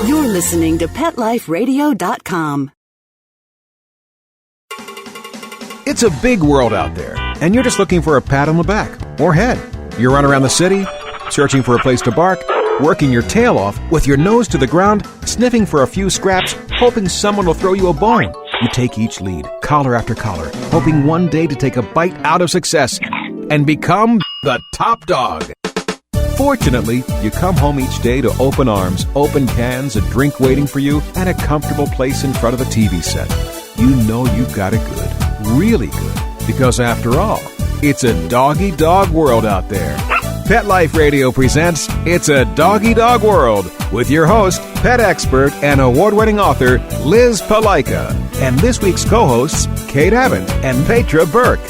You're listening to PetLifeRadio.com. It's a big world out there, and you're just looking for a pat on the back or head. You run around the city, searching for a place to bark, working your tail off with your nose to the ground, sniffing for a few scraps, hoping someone will throw you a bone. You take each lead, collar after collar, hoping one day to take a bite out of success and become the top dog. Fortunately, you come home each day to open arms, open cans, a drink waiting for you, and a comfortable place in front of the TV set. You know you've got it good, really good, because after all, it's a doggy dog world out there. Pet Life Radio presents It's a Doggy Dog World with your host, pet expert and award-winning author Liz Palaika, and this week's co-hosts Kate Abbott and Petra Burke.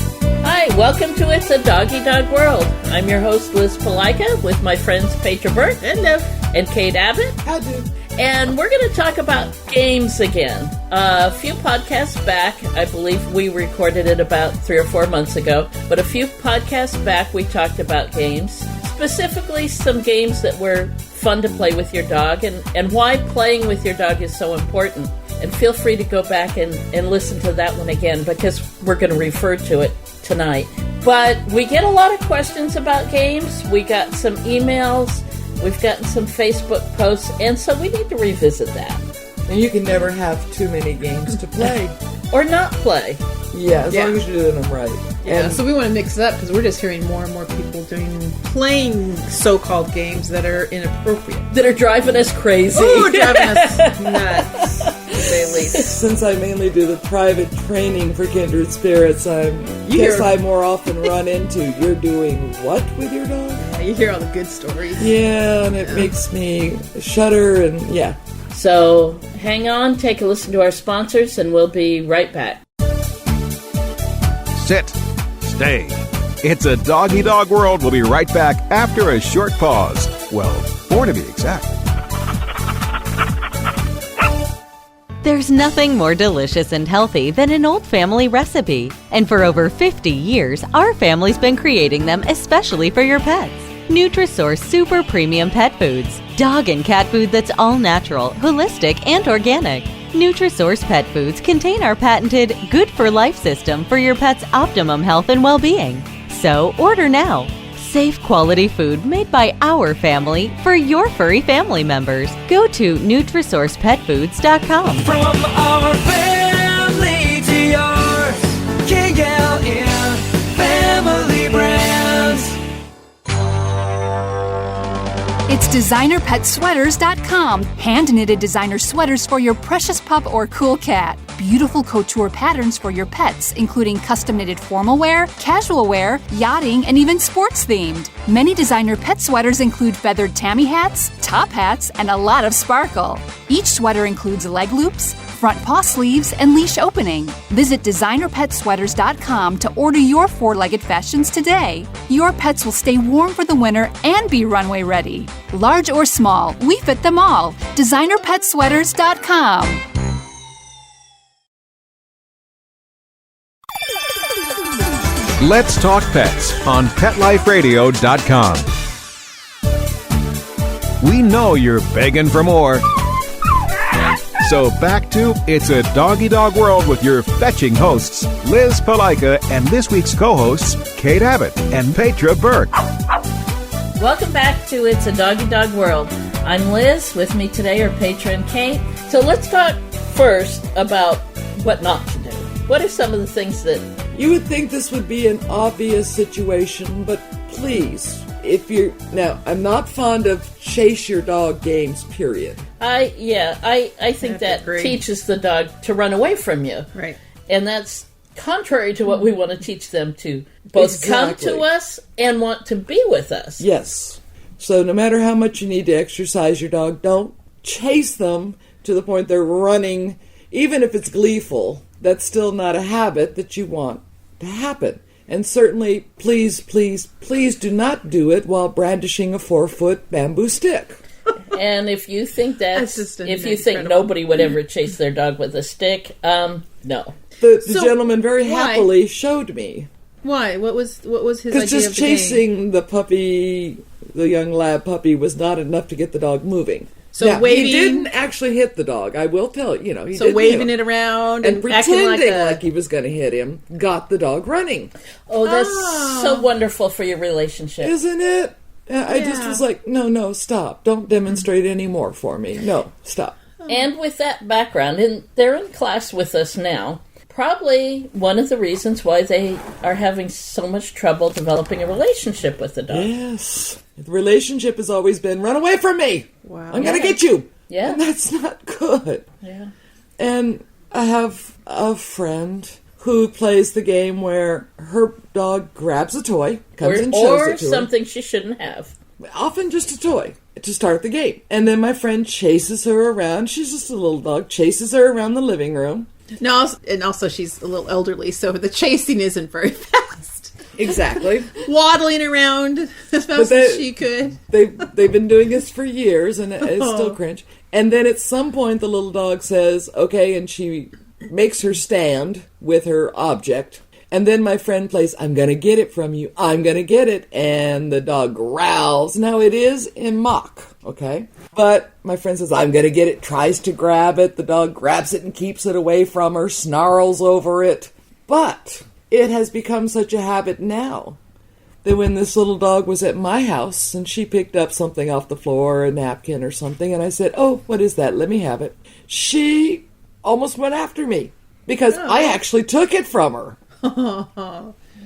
Hi, welcome to It's a Doggy Dog World. I'm your host, Liz Palaika, with my friends Petra Burke and Kate Abbott. Hello. And we're going to talk about games again. A few podcasts back, I believe we recorded it about 3 or 4 months ago, but a few podcasts back we talked about games, specifically some games that were fun to play with your dog and why playing with your dog is so important. And feel free to go back and listen to that one again because we're going to refer to it tonight. But we get a lot of questions about games. We got some emails. We've gotten some Facebook posts. And so we need to revisit that. And you can never have too many games to play. Or not play. Yeah, as long as you're doing them right. Yeah, so we want to mix it up because we're just hearing more and more people playing so-called games that are inappropriate. That are driving us crazy. Oh, driving us nuts, to say the least. Since I mainly do the private training for kindred spirits, I guess I more often run into, you're doing what with your dog? Yeah, you hear all the good stories. Yeah, and it makes me shudder and yeah. So hang on, take a listen to our sponsors, and we'll be right back. Sit. Stay. It's a Doggy Dog World. We'll be right back after a short pause. Well, 4 to be exact. There's nothing more delicious and healthy than an old family recipe. And for over 50 years, our family's been creating them especially for your pets. Nutrisource Super Premium Pet Foods. Dog and cat food that's all natural, holistic, and organic. Nutrisource Pet Foods contain our patented Good for Life system for your pet's optimum health and well-being. So order now. Safe quality food made by our family for your furry family members. Go to NutrisourcePetFoods.com. From our family to yours, KLM Family Brands. It's DesignerPetSweaters.com. Hand-knitted designer sweaters for your precious pup or cool cat. Beautiful couture patterns for your pets, including custom-knitted formal wear, casual wear, yachting, and even sports-themed. Many designer pet sweaters include feathered tammy hats, top hats, and a lot of sparkle. Each sweater includes leg loops, front paw sleeves, and leash opening. Visit DesignerPetSweaters.com to order your 4-legged fashions today. Your pets will stay warm for the winter and be runway ready. Large or small, we fit them all. DesignerPetSweaters.com. Let's talk pets on PetLifeRadio.com. We know you're begging for more. So back to It's a Doggy Dog World with your fetching hosts, Liz Palaika, and this week's co-hosts, Kate Abbott and Petra Burke. Welcome back to It's a Doggy Dog World. I'm Liz. With me today are Petra and Kate. So let's talk first about what not to do. What are some of the things that... You would think this would be an obvious situation, but please, if you're... Now, I'm not fond of chase your dog games, period. I think that teaches the dog to run away from you. Right. And that's contrary to what we want to teach them to both come to us and want to be with us. Yes. So no matter how much you need to exercise your dog, don't chase them to the point they're running. Even if it's gleeful, that's still not a habit that you want to happen. And certainly, please, please, please do not do it while brandishing a 4-foot bamboo stick. And if you think think nobody would ever chase their dog with a stick, no. The gentleman very happily showed me. Why? What was his idea of the Because just chasing the puppy, the young lab puppy, was not enough to get the dog moving. So yeah, waving, he didn't actually hit the dog. I will tell you, he so didn't waving hit it him. around And acting pretending like, like he was going to hit him, got the dog running. Oh, that's so wonderful for your relationship. Isn't it? I just was like, no, stop. Don't demonstrate anymore for me. No, stop. And with that background, and they're in class with us now, probably one of the reasons why they are having so much trouble developing a relationship with the dog. Yes. The relationship has always been, run away from me. Wow. I'm going to get you. Yeah. And that's not good. Yeah. And I have a friend who plays the game where her dog grabs a toy, comes and shows Or it to her. something she shouldn't have. Often just a toy to start the game. And then my friend chases her around. She's just a little dog. Chases her around the living room. No, and also she's a little elderly, so the chasing isn't very fast. Exactly. Waddling around as fast as she could. They've been doing this for years, and it's still cringe. And then at some point, the little dog says, okay, and she makes her stand with her object. And then my friend plays, I'm going to get it from you. I'm going to get it. And the dog growls. Now, it is in mock, okay? But my friend says, I'm going to get it, tries to grab it. The dog grabs it and keeps it away from her, snarls over it. But it has become such a habit now that when this little dog was at my house and she picked up something off the floor, a napkin or something, and I said, oh, what is that? Let me have it. She almost went after me because I actually took it from her.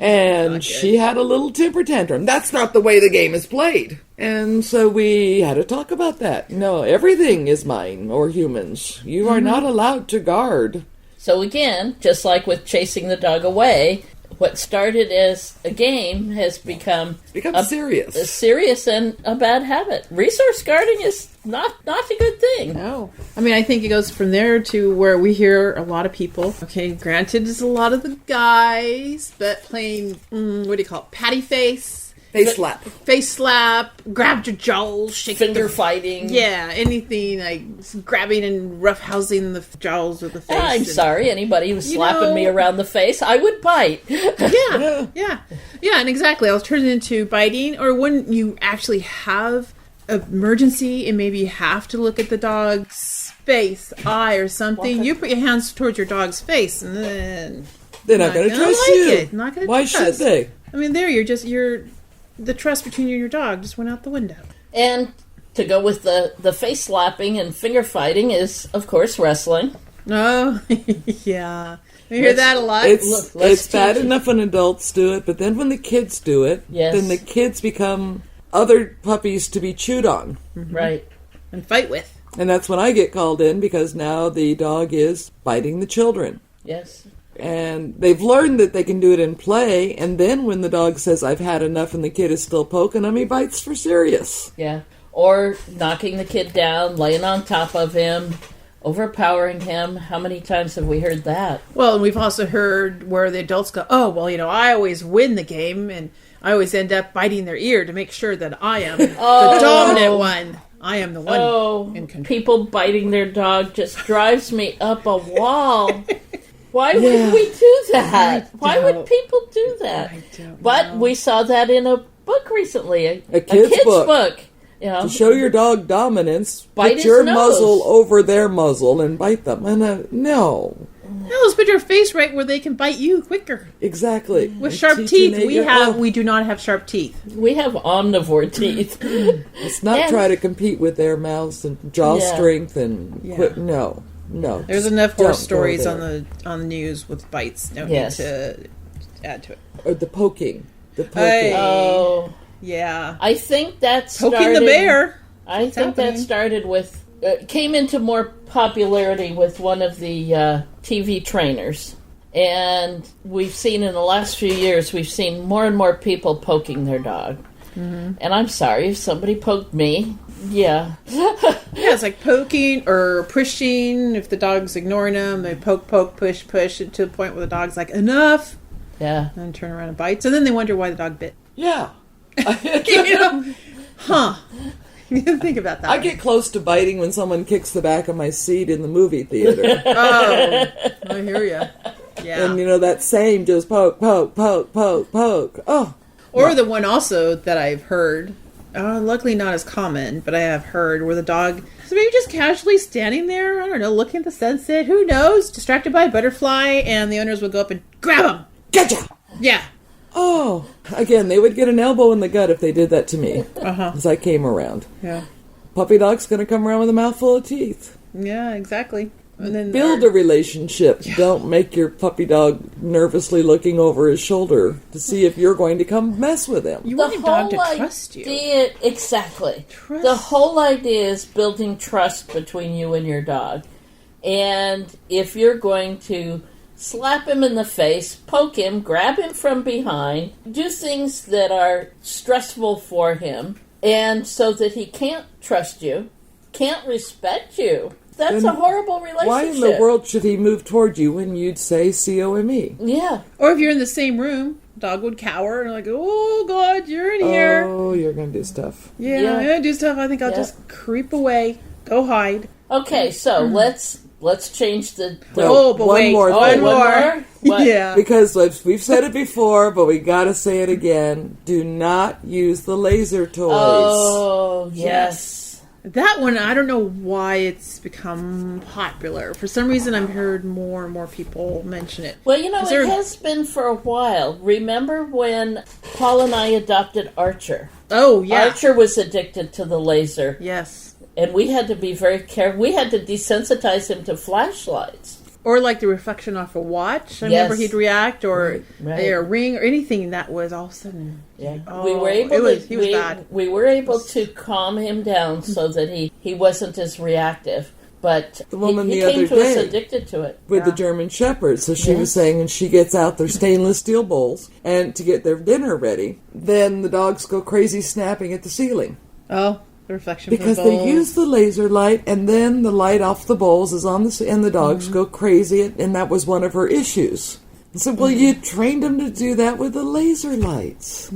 And she had a little temper tantrum. That's not the way the game is played. And so we had to talk about that. No, everything is mine, or humans. You are not allowed to guard. So again, just like with chasing the dog away, what started as a game has become serious. A serious and a bad habit. Resource guarding is not a good thing. No. I mean, I think it goes from there to where we hear a lot of people. Okay, granted, it's a lot of the guys, but playing, what do you call it, patty face? Face slap, grabbed your jowls, shake finger fighting. Yeah, anything like grabbing and roughhousing the jowls of the face. I'm sorry, anybody who was slapping me around the face, I would bite. Yeah, and exactly. I'll turn it into biting, or when you actually have an emergency and maybe you have to look at the dog's face, eye, or something, you put your hands towards your dog's face, and then they're not going to trust you. Not going to Why should they? I mean, the trust between you and your dog just went out the window. And to go with the face slapping and finger fighting is, of course, wrestling. Oh, yeah. We hear that a lot. It's bad enough when adults do it, but then when the kids do it, then the kids become other puppies to be chewed on. Mm-hmm. Right. And fight with. And that's when I get called in, because now the dog is biting the children. Yes. And they've learned that they can do it in play, and then when the dog says, I've had enough, and the kid is still poking him, he bites for serious. Yeah. Or knocking the kid down, laying on top of him, overpowering him. How many times have we heard that? Well, and we've also heard where the adults go, oh, well, I always win the game, and I always end up biting their ear to make sure that I am the dominant one. I am the one in control. People biting their dog just drives me up a wall. Why would we do that? Why would people do that? I don't But know. we saw that in a book recently. A kid's book. To show your dog dominance, Bite put your his nose. muzzle over their muzzle and bite them. And no. No, let's put your face right where they can bite you quicker. Exactly. With sharp teeth. We do not have sharp teeth. We have omnivore teeth. Let's not try to compete with their mouths and jaw strength and no. There's enough horse Don't stories go on the news with bites. No Yes. need to add to it. Or the poking. Oh, yeah. I think that started... Poking the bear. I think that started with... came into more popularity with one of the TV trainers. And we've seen in the last few years, we've seen more and more people poking their dog. Mm-hmm. And I'm sorry, if somebody poked me, yeah, it's like poking or pushing. If the dog's ignoring them, they poke, push to the point where the dog's like, enough. Yeah. And then turn around and bite. So then they wonder why the dog bit. Yeah. Huh. You didn't think about that. I get close to biting when someone kicks the back of my seat in the movie theater. Oh, I hear you. Yeah. And that same just poke. Oh. Or the one also that I've heard luckily not as common, but I have heard where the dog is maybe just casually standing there, I don't know, looking at the sunset, who knows, distracted by a butterfly, and the owners would go up and grab him. Gotcha! Yeah. Oh, again, they would get an elbow in the gut if they did that to me as I came around. Yeah. Puppy dog's going to come around with a mouthful of teeth. Yeah, exactly. And then Build a relationship. Yeah. Don't make your puppy dog nervously looking over his shoulder to see if you're going to come mess with him. You want your dog to trust you. Exactly. The whole idea is building trust between you and your dog. And if you're going to slap him in the face, poke him, grab him from behind, do things that are stressful for him, and so that he can't trust you, can't respect you, that's then a horrible relationship. Why in the world should he move toward you when you'd say COME? Yeah. Or if you're in the same room, dog would cower and like, oh, God, you're in here. Oh, you're going to do stuff. Yeah, I'm going to do stuff. I think I'll just creep away, go hide. Okay, so let's change the... but one wait. more One thing. more. What? Yeah. Because we've said it before, but we got to say it again. Do not use the laser toys. Oh, yes. That one, I don't know why it's become popular. For some reason, I've heard more and more people mention it. Well, it has been for a while. Remember when Paul and I adopted Archer? Oh, yeah. Archer was addicted to the laser. Yes. And we had to be very careful. We had to desensitize him to flashlights. Or like the reflection off a watch. I remember he'd react, or a ring, or anything that was all of a sudden. Yeah, oh, we were able. He was bad. We were able to calm him down so that he wasn't as reactive. But the woman he the came other to us day addicted to it with the German Shepherd. So she was saying, and she gets out their stainless steel bowls and to get their dinner ready. Then the dogs go crazy, snapping at the ceiling. Oh. The reflection because from the they use the laser light, and then the light off the bowls is on and the dogs go crazy, and that was one of her issues. I said, well, you trained them to do that with the laser lights.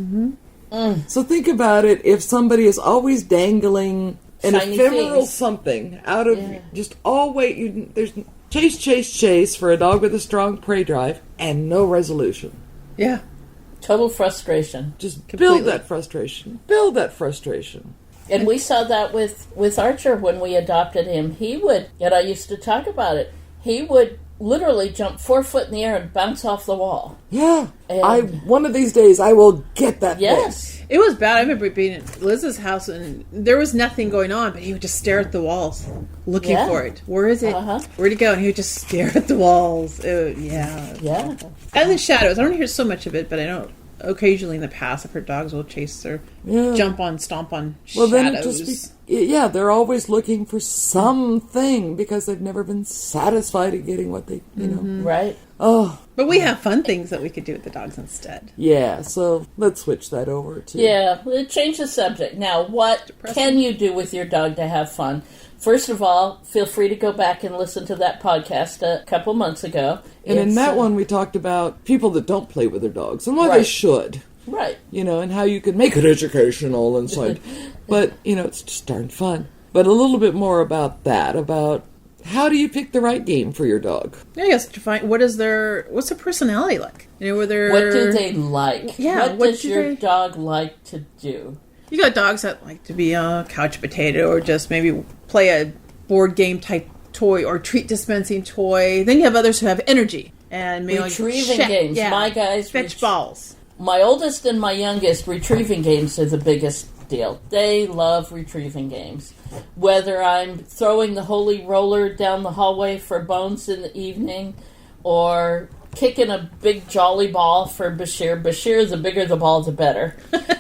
So think about it. If somebody is always dangling an shiny ephemeral things. Something out of just all wait, there's chase for a dog with a strong prey drive and no resolution. Yeah, total frustration. Just build that frustration. Build that frustration. And we saw that with Archer when we adopted him. He would, and I used to talk about it, he would literally jump 4 foot in the air and bounce off the wall. Yeah. And one of these days I will get that yes. thing. It was bad. I remember being at Liz's house and there was nothing going on, but he would just stare at the walls looking for it. Where is it? Where'd it go? And he would just stare at the walls. Yeah. And the shadows. I don't hear so much of it, but I know occasionally in the past I've heard dogs will chase or jump on, stomp on shadows. Then it just they're always looking for something because they've never been satisfied at getting what they, know. Right. Oh. But we have fun things that we could do with the dogs instead. Yeah, so let's switch that over to... Yeah, change the subject. Now, what can you do with your dog to have fun? First of all, feel free to go back and listen to that podcast a couple months ago. And in that one, we talked about people that don't play with their dogs and why they should. Right. And how you can make it educational and so on. But, it's just darn fun. But a little bit more about that, about how do you pick the right game for your dog? Yeah, I guess to find what's their personality like? What do they like? Yeah, what does your dog like to do? You got dogs that like to be a couch potato or just maybe play a board game type toy or treat dispensing toy. Then you have others who have energy and maybe retrieving games. Yeah, my guys fetch balls. My oldest and my youngest, retrieving games are the biggest deal. They love retrieving games. Whether I'm throwing the holy roller down the hallway for Bones in the evening or kicking a big jolly ball for Bashir. Bashir, the bigger the ball, the better.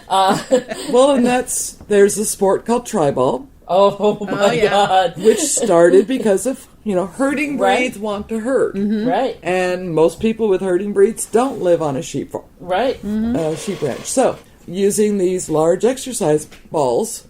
Well, and there's a sport called tri-ball. Oh my God. Which started because of, herding breeds want to herd. Mm-hmm. Right. And most people with herding breeds don't live on a sheep farm. Right. Sheep ranch. So, using these large exercise balls,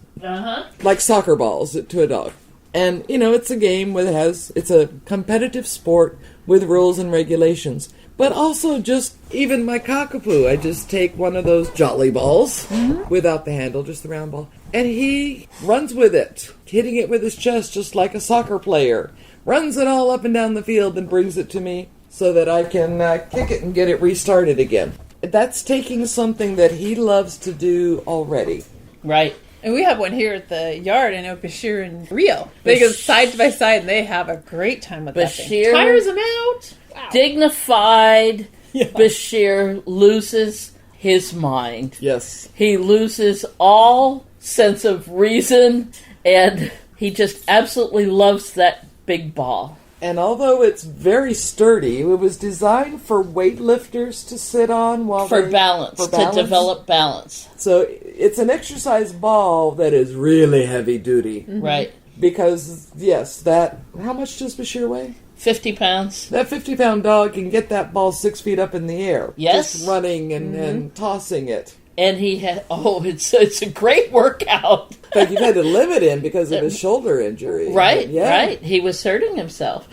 like soccer balls to a dog. And, it's a game it's a competitive sport with rules and regulations. But also just, even my cockapoo, I just take one of those jolly balls without the handle, just the round ball. And he runs with it, hitting it with his chest just like a soccer player. Runs it all up and down the field and brings it to me so that I can kick it and get it restarted again. That's taking something that he loves to do already. Right. And we have one here at the yard. I know Bashir and Rio. They go side by side, and they have a great time with that thing. Bashir Tires them out. Wow. Dignified Bashir loses his mind. Yes. He loses all sense of reason, and he just absolutely loves that big ball. And although it's very sturdy, it was designed for weightlifters to sit on while For balance, to develop balance. So it's an exercise ball that is really heavy duty. Mm-hmm. Right. Because, yes, how much does Bashir weigh? 50 pounds. That 50-pound dog can get that ball 6 feet up in the air. Yes. Just running and tossing it. And he had, it's a great workout. In fact, you've had to limit him because of his shoulder injury. Right, right. He was hurting himself.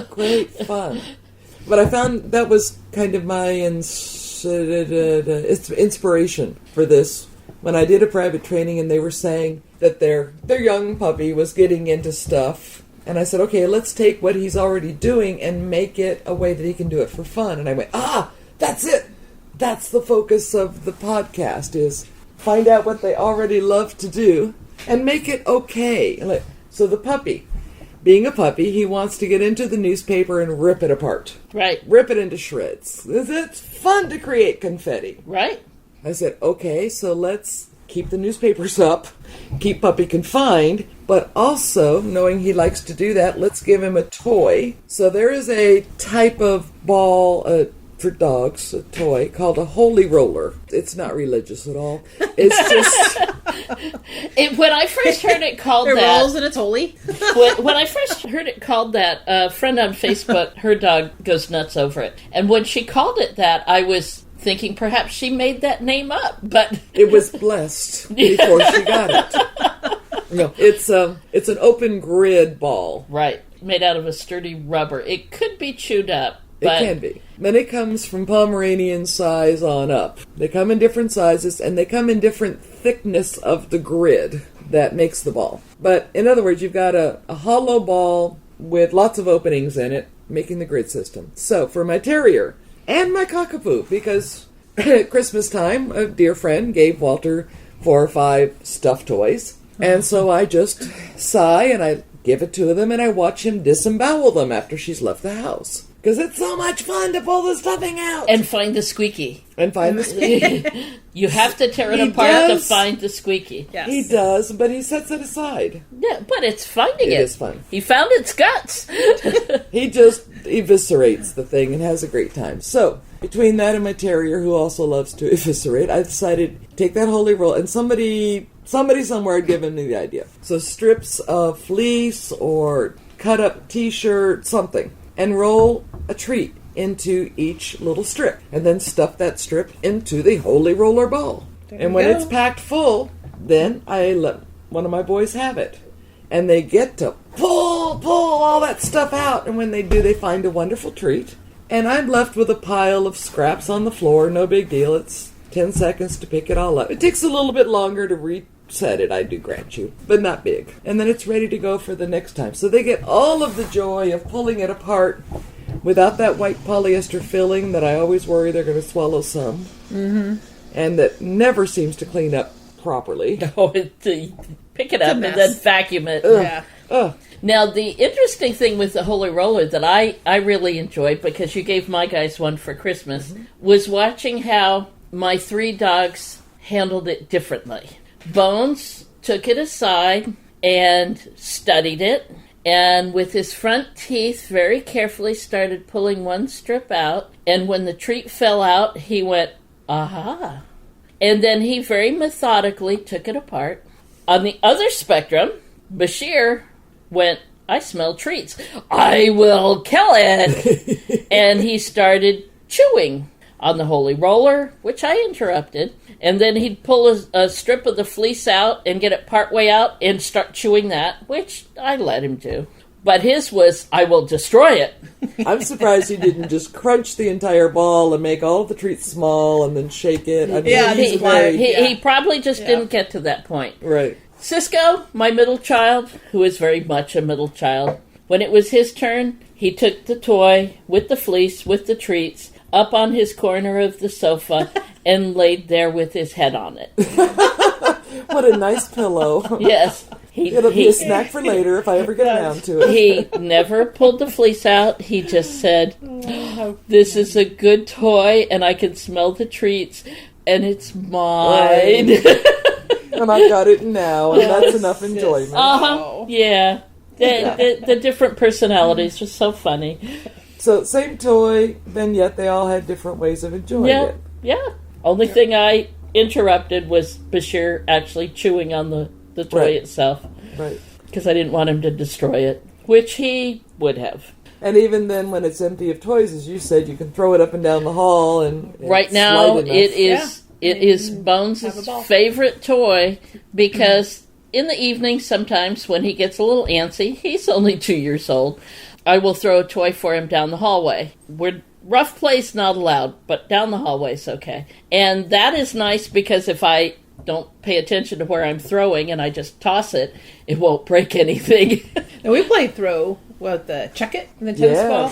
Great fun. But I found that was kind of my inspiration for this. When I did a private training and they were saying that their young puppy was getting into stuff. And I said, okay, let's take what he's already doing and make it a way that he can do it for fun. And I went, that's it. That's the focus of the podcast, is find out what they already love to do and make it okay. So the puppy, being a puppy, he wants to get into the newspaper and rip it apart. Right. Rip it into shreds. It's fun to create confetti. Right. I said, okay, so let's keep the newspapers up, keep puppy confined, but also, knowing he likes to do that, let's give him a toy. So there is a type of ball, for dogs, a toy called a holy roller. It's not religious at all. It's just... when I first heard it called it that... rolls and it's holy. when I first heard it called that, a friend on Facebook, her dog goes nuts over it. And when she called it that, I was thinking perhaps she made that name up, but... It was blessed before she got it. No, it's an open grid ball. Right. Made out of a sturdy rubber. It could be chewed up. But it can be. Then it comes from Pomeranian size on up. They come in different sizes, and they come in different thickness of the grid that makes the ball. But in other words, you've got a hollow ball with lots of openings in it, making the grid system. So for my terrier and my cockapoo, because at Christmas time, a dear friend gave Walter 4 or 5 stuffed toys. And so I just sigh, and I give it to them, and I watch him disembowel them after she's left the house. Because it's so much fun to pull the stuffing out. And find the squeaky. You have to tear it apart to find the squeaky. Yes. He does, but he sets it aside. Yeah, but it's finding it. It is fun. He found its guts. He just eviscerates the thing and has a great time. So, between that and my terrier, who also loves to eviscerate, I decided to take that holy roll, and somebody somewhere had given me the idea. So strips of fleece or cut up t-shirt, something. And roll a treat into each little strip. And then stuff that strip into the holy roller ball. And when it's packed full, then I let one of my boys have it. And they get to pull all that stuff out. And when they do, they find a wonderful treat. And I'm left with a pile of scraps on the floor. No big deal. It's 10 seconds to pick it all up. It takes a little bit longer to reset it, I do grant you, but not big. And then it's ready to go for the next time. So they get all of the joy of pulling it apart without that white polyester filling that I always worry they're going to swallow some. Mm-hmm. And that never seems to clean up properly. Pick it up and then vacuum it. Yeah. Now, the interesting thing with the Holy Roller that I really enjoyed, because you gave my guys one for Christmas, was watching how my 3 dogs handled it differently. Bones took it aside and studied it, and with his front teeth very carefully started pulling one strip out, and when the treat fell out, he went, aha. And then he very methodically took it apart. On the other spectrum, Bashir went, I smell treats. I will kill it. And he started chewing on the Holy Roller, which I interrupted. And then he'd pull a strip of the fleece out and get it partway out and start chewing that, which I let him do. But his was, I will destroy it. I'm surprised he didn't just crunch the entire ball and make all the treats small and then shake it. I mean, he probably just didn't get to that point. Right. Cisco, my middle child, who is very much a middle child, when it was his turn, he took the toy with the fleece, with the treats, up on his corner of the sofa and laid there with his head on it. What a nice pillow. Yes. It'll be a snack for later if I ever get around to it. He never pulled the fleece out. He just said, "This is a good toy, and I can smell the treats, and it's mine." Right. And I've got it now, and that's enough enjoyment. Yeah. The different personalities are so funny. So, same toy, then yet they all had different ways of enjoying it. Yeah. Only thing I interrupted was Bashir actually chewing on the toy itself. Right. Because I didn't want him to destroy it, which he would have. And even then, when it's empty of toys, as you said, you can throw it up and down the hall. And right now, it is Bones' favorite toy because in the evening, sometimes when he gets a little antsy, he's only 2 years old, I will throw a toy for him down the hallway. Rough place not allowed, but down the hallway is okay. And that is nice because if I don't pay attention to where I'm throwing and I just toss it, it won't break anything. And we play throw with the chuck it and the tennis ball.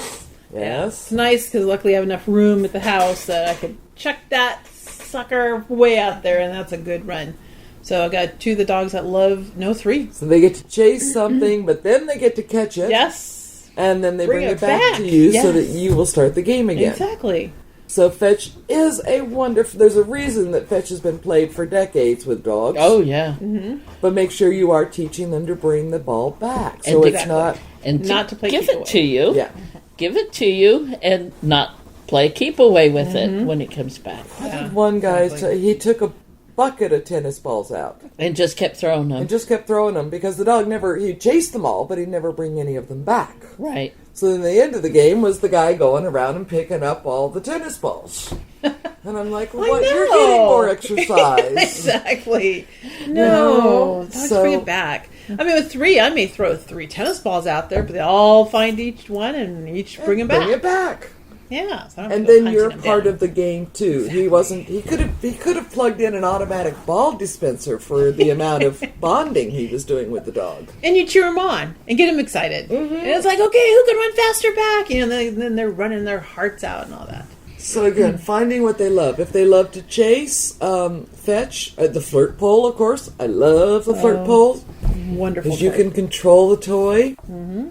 Yes. It's nice because luckily I have enough room at the house that I could chuck that sucker way out there, and that's a good run. So I got 2 of the dogs that love three. So they get to chase something, but then they get to catch it. Yes. And then they bring it back to you so that you will start the game again. Exactly. So Fetch is a wonderful... There's a reason that Fetch has been played for decades with dogs. Oh, yeah. Mm-hmm. But make sure you are teaching them to bring the ball back. So it's not... And not to play give keep it away. to you. Yeah. Give it to you and not play keep away with it when it comes back. One guy, he took a bucket of tennis balls out. And just kept throwing them. And just kept throwing them because the dog he chased them all, but he'd never bring any of them back. Right. So then the end of the game was the guy going around and picking up all the tennis balls. And I'm like, what? You're getting more exercise. Exactly. No. Dogs So- bring it back. I mean, with 3, I may throw 3 tennis balls out there, but they all find each one and each bring them back. Bring it back. Yeah. So I don't have And to go then hunting you're them part down. of the game too. He could have plugged in an automatic ball dispenser for the amount of bonding he was doing with the dog. And you cheer them on and get them excited. And it's like, okay, who can run faster back? You know, then they're running their hearts out and all that. So again, finding what they love. If they love to chase, fetch, the flirt pole, of course. I love the flirt pole. Wonderful. Because you can control the toy. Mm-hmm.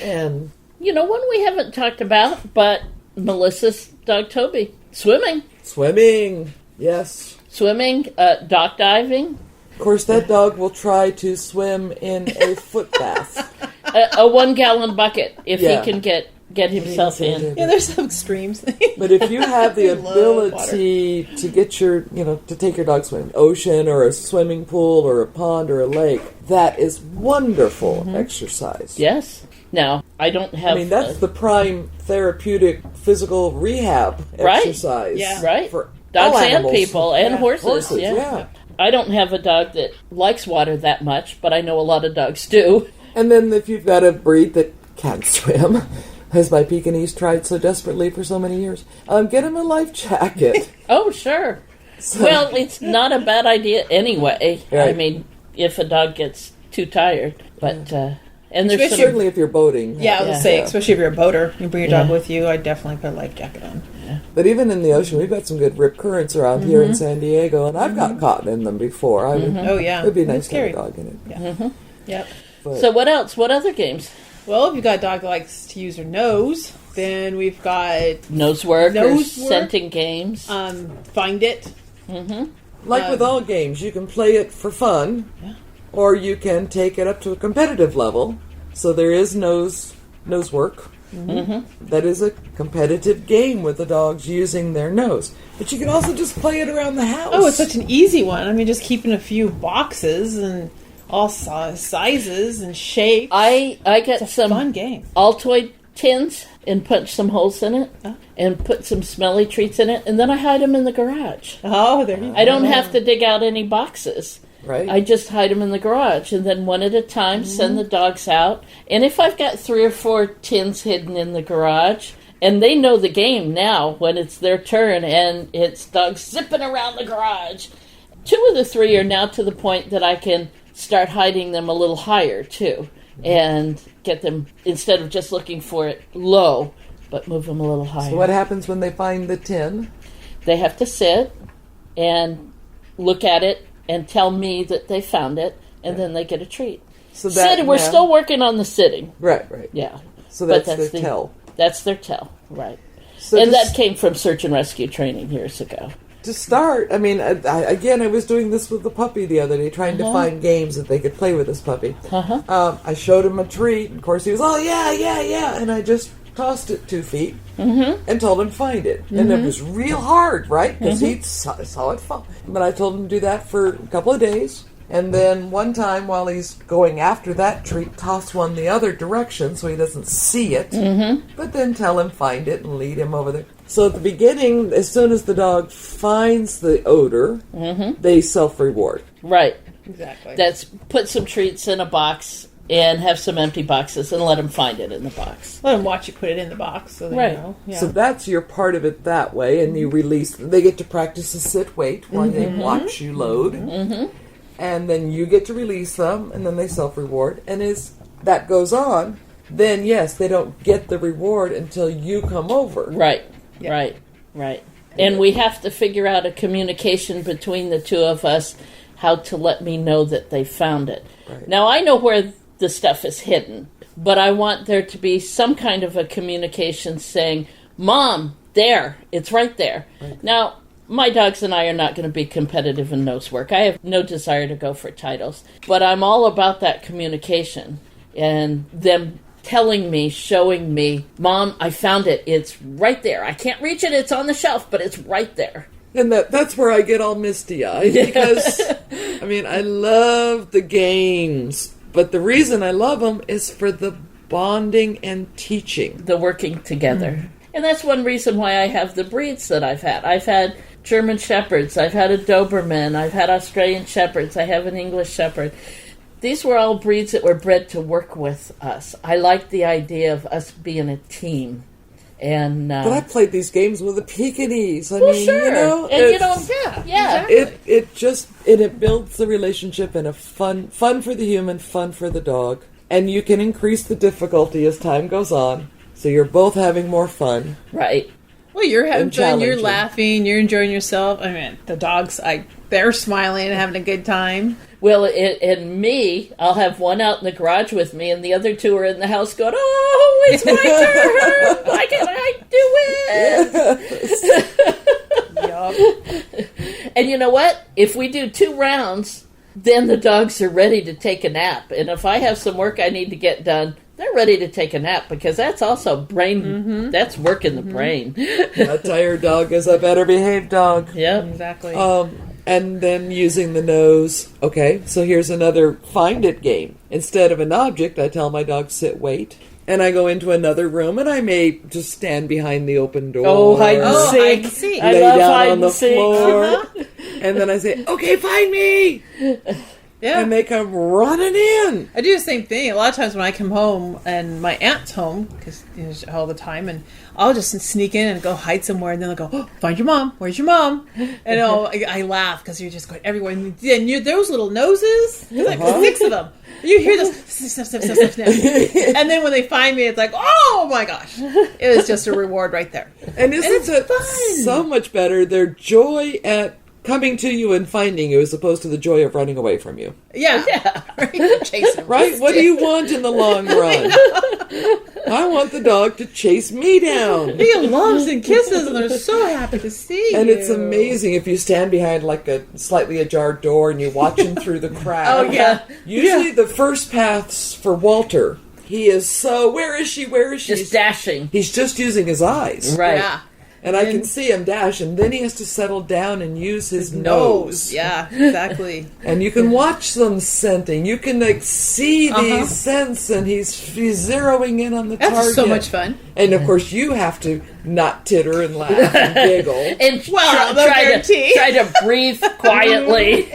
And You know, one we haven't talked about, but Melissa's dog Toby. Swimming. Yes. Swimming, dock diving. Of course, that dog will try to swim in a foot bath. A 1 gallon bucket if Yeah. he can get himself in. Yeah, there's some extremes. But if you have the They love ability to get to take your dog swimming, ocean or a swimming pool or a pond or a lake, that is wonderful exercise. Yes. Now, I don't have... I mean, that's the prime therapeutic physical rehab exercise. Yeah. right. For Dogs all and animals. people and horses. Horses, yeah. yeah. I don't have a dog that likes water that much, but I know a lot of dogs do. And then if you've got a breed that can't swim, as my Pekingese tried so desperately for so many years, get him a life jacket. Oh, sure. Well, it's not a bad idea anyway. Right. I mean, if a dog gets too tired. But, and there's some... Certainly if you're boating. Yeah, I was going to say, especially if you're a boater, you bring your dog Yeah. with you, I'd definitely put a life jacket on. But even in the ocean, we've got some good rip currents around here in San Diego, and I've got caught in them before. I would, Oh, yeah. It'd be It's nice to have scary. a dog in it. Yeah. Yep. But So what else? What other games? Well, if you've got a dog that likes to use her nose, then we've got Nose work or Nose work? scenting games. Find It. like with all games, you can play it for fun, or you can take it up to a competitive level. So there is nose work. That is a competitive game with the dogs using their nose. But you can also just play it around the house. Oh, it's such an easy one. I mean, just keeping a few boxes and all sizes and shapes. I get some Fun game. Altoid tins and punch some holes in it and put some smelly treats in it, and then I hide them in the garage. Oh, there you go. I don't have to dig out any boxes. Right. I just hide them in the garage, and then one at a time send the dogs out. And if I've got 3 or 4 tins hidden in the garage, and they know the game now when it's their turn, and it's dogs zipping around the garage, 2 of the 3 are now to the point that I can start hiding them a little higher, too, and get them, instead of just looking for it low, but move them a little higher. So what happens when they find the tin? They have to sit and look at it and tell me that they found it, and then they get a treat. So that, we're still working on the sitting. Right. Yeah. So that's their tell. That's their tell, right. So and that came from search and rescue training years ago. To start, I mean, I was doing this with the puppy the other day, trying to find games that they could play with this puppy. I showed him a treat, and of course he was, oh, yeah, and I just tossed it 2 feet and told him to find it. And it was real hard, right? Because he saw it fall. But I told him to do that for a couple of days. And then one time while he's going after that treat, toss one the other direction so he doesn't see it. But then tell him find it and lead him over there. So at the beginning, as soon as the dog finds the odor, they self-reward. Right. Exactly. That's put some treats in a box and have some empty boxes and let them find it in the box. Let them watch you put it in the box so they know. Yeah. So that's your part of it that way, and you release them. They get to practice a sit-wait while they watch you load. And then you get to release them, and then they self-reward. And as that goes on, then, yes, they don't get the reward until you come over. Right, right. And we have to figure out a communication between the two of us, how to let me know that they found it. Right. Now, I know where the stuff is hidden, but I want there to be some kind of a communication saying, Mom, there, it's right there. Right. Now, my dogs and I are not going to be competitive in nose work. I have no desire to go for titles. But I'm all about that communication and them telling me, showing me, Mom, I found it. It's right there. I can't reach it. It's on the shelf, but it's right there. And that's where I get all misty-eyed because, I mean, I love the games. But the reason I love them is for the bonding and teaching. The working together. And that's one reason why I have the breeds that I've had. I've had German Shepherds, I've had a Doberman, I've had Australian Shepherds, I have an English Shepherd. These were all breeds that were bred to work with us. I like the idea of us being a team. And but I played these games with the Pekingese. I mean, sure. You know, and exactly. It builds the relationship in a fun for the human, fun for the dog. And you can increase the difficulty as time goes on. So you're both having more fun. Right. Well, you're having fun, you're laughing, you're enjoying yourself. I mean, the dogs, they're smiling and having a good time. Well, and me, I'll have one out in the garage with me, and the other two are in the house going, oh, it's my turn! Why can't I do it? Yup. And you know what? If we do 2 rounds, then the dogs are ready to take a nap. And if I have some work I need to get done, they're ready to take a nap because that's also brain, that's work in the brain. A tired dog is a better behaved dog. Yep. Exactly. And then using the nose. Okay, so here's another find it game. Instead of an object, I tell my dog sit, wait. And I go into another room and I may just stand behind the open door. Oh, hide and seek. I love hide and seek. Floor, and then I say, okay, find me. Yeah. And they come running in. I do the same thing. A lot of times when I come home and my aunt's home, because all the time, and I'll just sneak in and go hide somewhere, and then they'll go, oh, find your mom. Where's your mom? And I laugh because you're just going everywhere. And those little noses, there's like 6 of them. You hear this, sniff. And then when they find me, it's like, oh my gosh. It was just a reward right there. And isn't it fun? So much better? Their joy at coming to you and finding you as opposed to the joy of running away from you. Yeah. Right? Chasing them. Right? What do you want in the long run? I want the dog to chase me down. He loves and kisses, and they're so happy to see you. And it's amazing if you stand behind like a slightly ajar door and you watch him through the crack. Oh, yeah. Usually the first paths for Walter, he is so, where is she? Just dashing. He's just using his eyes. Right. Yeah. And I can see him dash, and then he has to settle down and use his nose. Yeah, exactly. And you can watch them scenting. You can see these scents, and he's zeroing in on the target. That's so much fun. And of course, you have to not titter and laugh and giggle. And try to breathe quietly.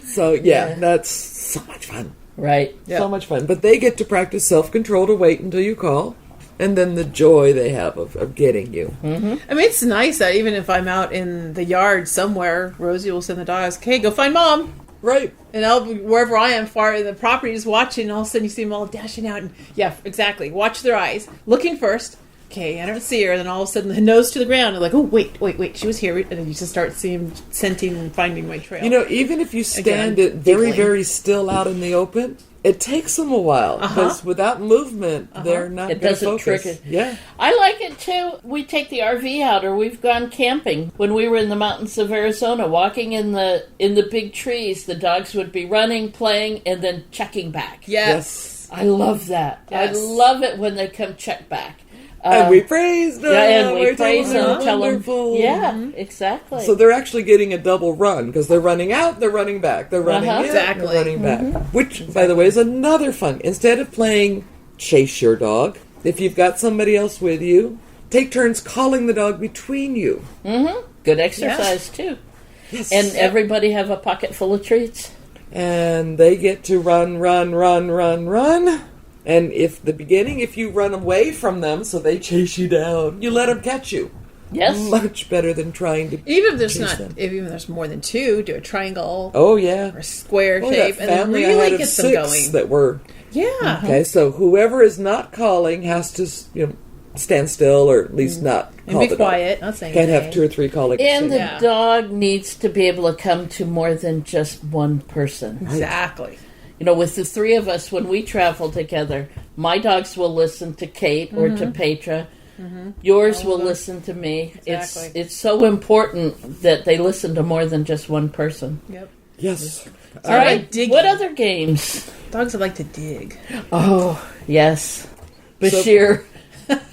So that's so much fun. Right. Yeah. So much fun. But they get to practice self-control to wait until you call. And then the joy they have of getting you. Mm-hmm. I mean, it's nice that even if I'm out in the yard somewhere, Rosie will send the dogs, okay, go find Mom. Right. And I'll be wherever I am, far in the property, just watching, and all of a sudden you see them all dashing out. And yeah, exactly. Watch their eyes. Looking first. okay, I don't see her. And then all of a sudden, the nose to the ground. And like, oh, wait, she was here. And then you just start scenting and finding my trail. You know, even if you stand it very, very still out in the open, it takes them a while. Because without movement, they're not going to focus. Trick it. Yeah. I like it, too. We take the RV out, or we've gone camping. When we were in the mountains of Arizona, walking in the big trees, the dogs would be running, playing, and then checking back. Yes. I love that. Yes. I love it when they come check back. And we praise them. Yeah, and we We're praise them. Tell them. Wonderful. Yeah, exactly. So they're actually getting a double run because they're running out, they're running back. They're running in, Exactly. they're running back. Which, by the way, is another fun. Instead of playing chase your dog, if you've got somebody else with you, take turns calling the dog between you. Good exercise, too. Yes. And everybody have a pocket full of treats. And they get to run. And if you run away from them so they chase you down, you let them catch you. Yes. Much better than trying to Even if there's chase them. even if there's more than two, do a triangle Oh, yeah. or a square Oh, shape, that and then family I really had of get them 6 going. that were... Yeah. Okay, so whoever is not calling has to, stand still or at least not And call be the dog. quiet. Not saying Can't have anything. 2 or 3 calling. And the Yeah. dog needs to be able to come to more than just one person. Exactly. With the 3 of us, when we travel together, my dogs will listen to Kate or to Petra. Yours will listen to me. Exactly. It's so important that they listen to more than just one person. Yep. Yes. All right. about digging? What other games? Dogs that like to dig. Oh, yes. Bashir.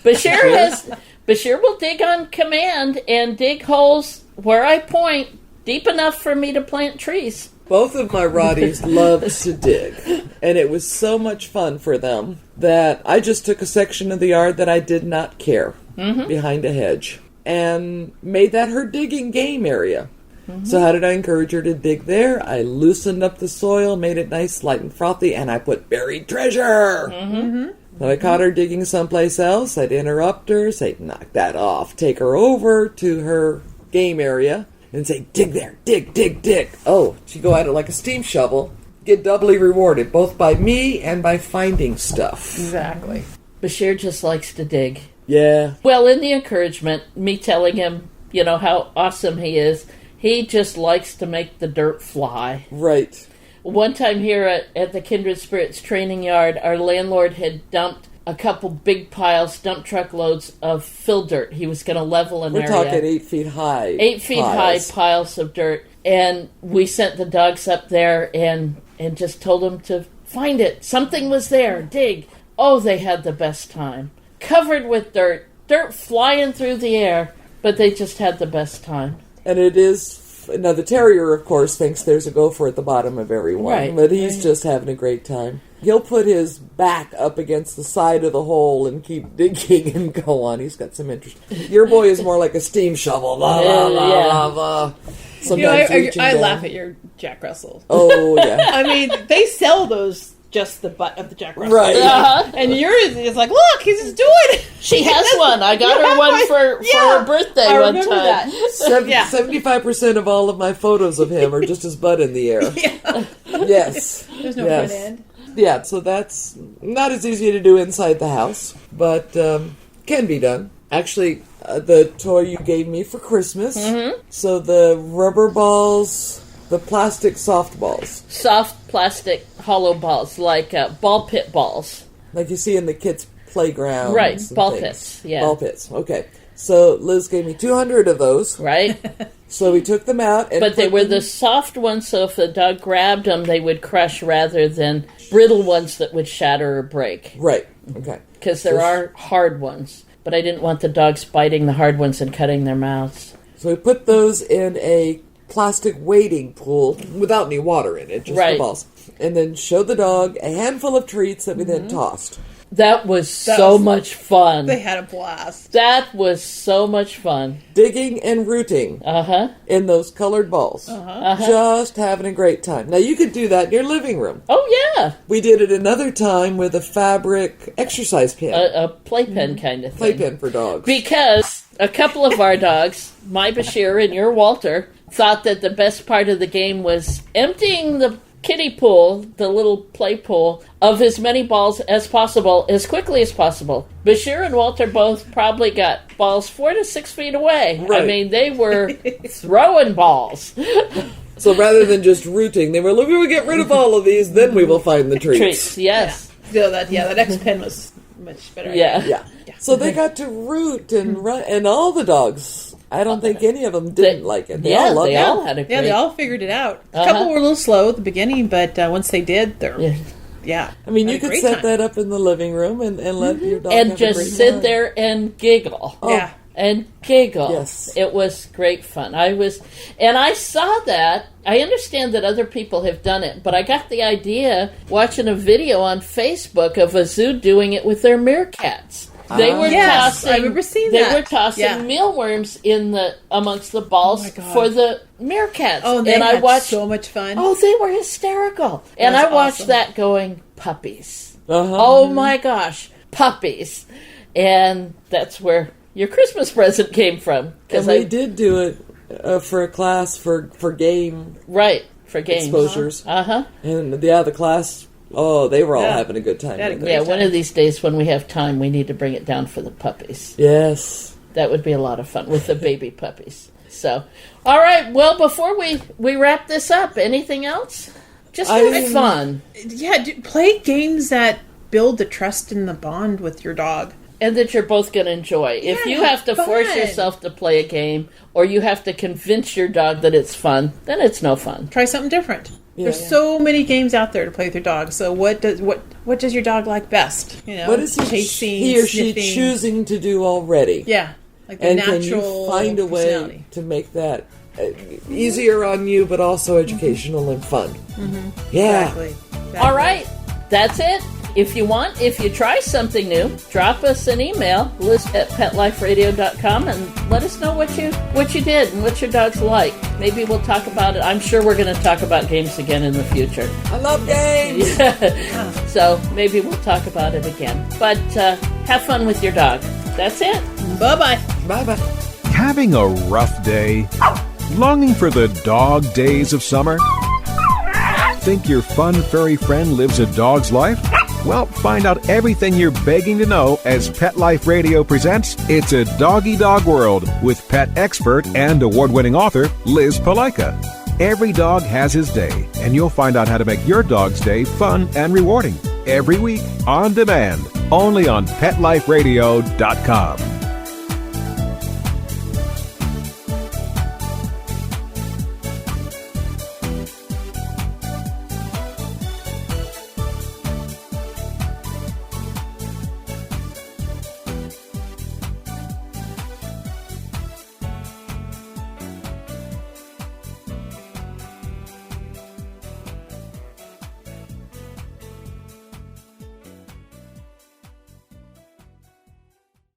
Bashir will dig on command and dig holes where I point deep enough for me to plant trees. Both of my Rotties loved to dig, and it was so much fun for them that I just took a section of the yard that I did not care behind a hedge and made that her digging game area. So how did I encourage her to dig there? I loosened up the soil, made it nice, light and frothy, and I put buried treasure. So I caught her digging someplace else. I'd interrupt her, say, knock that off, take her over to her game area, and say, dig there, dig, dig, dig. Oh, she'd go at it like a steam shovel, get doubly rewarded, both by me and by finding stuff. Exactly. Bashir just likes to dig. Yeah. Well, in the encouragement, me telling him, how awesome he is, he just likes to make the dirt fly. Right. One time here at the Kindred Spirits training yard, our landlord had dumped a couple big piles, dump truck loads of fill dirt. He was going to level an We're area. talking 8 feet high. 8 feet high piles of dirt. And we sent the dogs up there and just told them to find it. Something was there. Dig. Oh, they had the best time. Covered with dirt flying through the air, but they just had the best time. And it is... Now, the terrier, of course, thinks there's a gopher at the bottom of every one. Right. But he's just having a great time. He'll put his back up against the side of the hole and keep digging and go on. He's got some interest. Your boy is more like a steam shovel. Blah, blah, blah, blah. Sometimes I laugh at your Jack Russell. Oh, yeah. I mean, they sell those just the butt of the Jack Russell. Right. And yours is like, look, he's just doing it. She has one. I got her one for her birthday I one remember time. that. 75% of all of my photos of him are just his butt in the air. Yes. There's no Yes. front end. Yeah, so that's not as easy to do inside the house, but can be done. Actually, the toy you gave me for Christmas, so the rubber balls, the plastic softballs, Soft plastic hollow balls, like ball pit balls. like you see in the kids' playgrounds. Right, and ball things. pits, yeah. Ball pits, okay. So Liz gave me 200 of those, Right? so we took them out. And But they put were them- the soft ones, so if the dog grabbed them, they would crush rather than brittle ones that would shatter or break. Right, okay. Because there are hard ones. But I didn't want the dogs biting the hard ones and cutting their mouths. So we put those in a plastic wading pool without any water in it, just Right. the balls. And then showed the dog a handful of treats that we then tossed. That was so much fun. They had a blast. That was so much fun. Digging and rooting Uh-huh. in those colored balls. Just having a great time. Now you could do that in your living room. Oh, yeah. We did it another time with a fabric exercise pen. A playpen kind of thing. Playpen for dogs. Because a couple of our dogs, my Bashir and your Walter, thought that the best part of the game was emptying the kiddie pool, the little play pool, of as many balls as possible, as quickly as possible. Bashir and Walter both probably got balls 4 to 6 feet away. Right. I mean, they were throwing balls. So rather than just rooting, they were, "Look, we will get rid of all of these, then we will find the treats." Treats, yes. So that X pen was much better. Yeah. Yeah. So they got to root and run, and all the dogs. I don't think any of them didn't like it. They all loved they it. all had a great... Yeah, they all figured it out. A couple were a little slow at the beginning, but once they did, they're I mean, you had a could great set time. that up in the living room and let your dog and have a great just sit time. there and giggle. Yeah. And giggle. Yes. It was great fun. I saw that. I understand that other people have done it, but I got the idea watching a video on Facebook of a zoo doing it with their meerkats. They were Yes, tossing. I remember seeing they that. were tossing Yeah. mealworms amongst the balls Oh my God. for the meerkats. Oh, they and I had watched so much fun. Oh, they were hysterical. And That's I watched awesome. that going, puppies. Uh-huh. Oh my gosh, puppies. And that's where your Christmas present came from. And we did do it for a class for game Right, for games. exposures. Uh-huh. And the class, they were all Yeah. having a good time. They had a with great it. Yeah, one of these days when we have time, we need to bring it down for the puppies. Yes. That would be a lot of fun with the baby puppies. So, all right, well, before we wrap this up, anything else? Just have fun. Yeah, play games that build the trust and the bond with your dog. And that you're both going to enjoy. If you have to force fun. yourself to play a game, or you have to convince your dog that it's fun, then it's no fun. Try something different. Yeah. There's so many games out there to play with your dog. So what does your dog like best? You know, What is he or she sniffing. choosing to do already? Yeah, like the And natural can you find a way personality. to make that easier on you, but also educational and fun? Yeah. Exactly. All right, that's it. If you try something new, drop us an email, liz@petliferadio.com, and let us know what you did and what your dog's like. Maybe we'll talk about it. I'm sure we're going to talk about games again in the future. I love games. So maybe we'll talk about it again. But have fun with your dog. That's it. Bye-bye. Bye-bye. Having a rough day? Longing for the dog days of summer? Think your fun furry friend lives a dog's life? Well, find out everything you're begging to know as Pet Life Radio presents It's a Doggy Dog World with pet expert and award-winning author Liz Palaika. Every dog has his day, and you'll find out how to make your dog's day fun and rewarding. Every week, on demand, only on PetLifeRadio.com.